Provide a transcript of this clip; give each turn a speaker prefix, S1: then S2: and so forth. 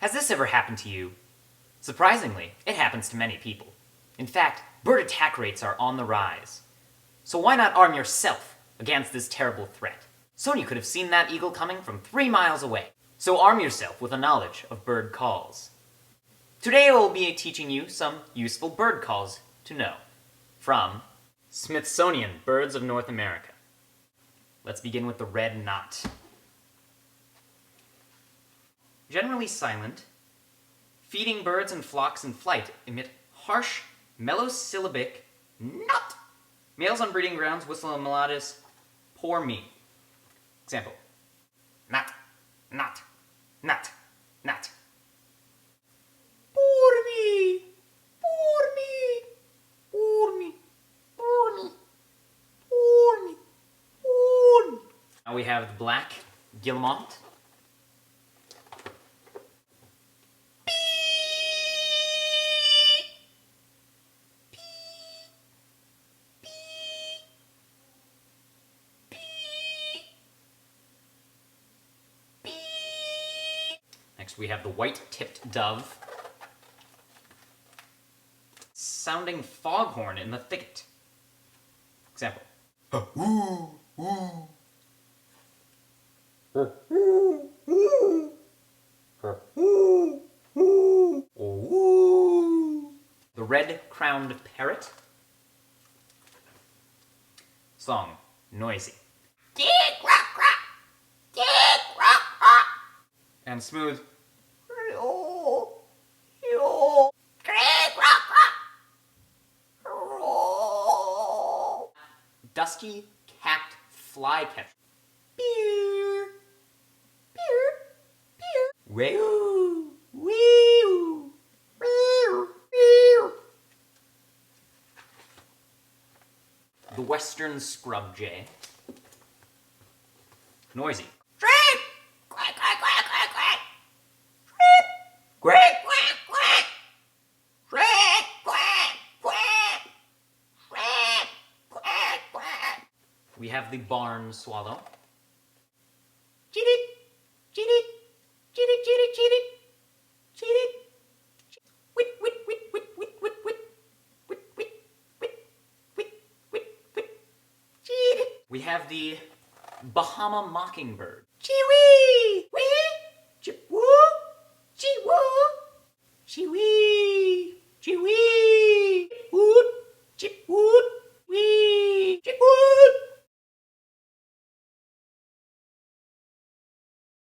S1: Has this ever happened to you? Surprisingly, it happens to many people. In fact, bird attack rates are on the rise. So why not arm yourself against this terrible threat? Sonia could have seen that eagle coming from 3 miles away. So arm yourself with a knowledge of bird calls. Today I will be teaching you some useful bird calls to know from Smithsonian Birds of North America. Let's begin with the red knot. Generally silent, feeding birds and flocks in flight emit harsh, mellow-syllabic knot. Males on breeding grounds whistle a melodious "pour me." Example: knot, knot, knot, knot. Pour me, pour me, pour me, pour me, pour me, pour me. Now we have the black guillemot. Next we have the white-tipped dove, sounding foghorn in the thicket. Example: the red-crowned parrot, song noisy. And smooth. Dusky capped flycatcher. Peer, peer, peer. Wee-oo, wee-oo, wee-oo, wee-oo. The western scrub jay. Noisy. Shriek! Quack, quack, quack, quack, quack. Shriek! Quack, quack, quack. Shriek! Quack, quack. Shriek! Quack, quack. We have the barn swallow. Cheat-it, cheat-it, cheat-it, cheat-it, cheat-it, cheat-it. Wit, wit, wit, wit, wit, wit, wit, wit, wit, wit, wit, wit, wit, cheat-it. We have the Bahama mockingbird. Chee-wee! Wee! Chip-woo! Chee-woo! Chee-wee! Chee-wee!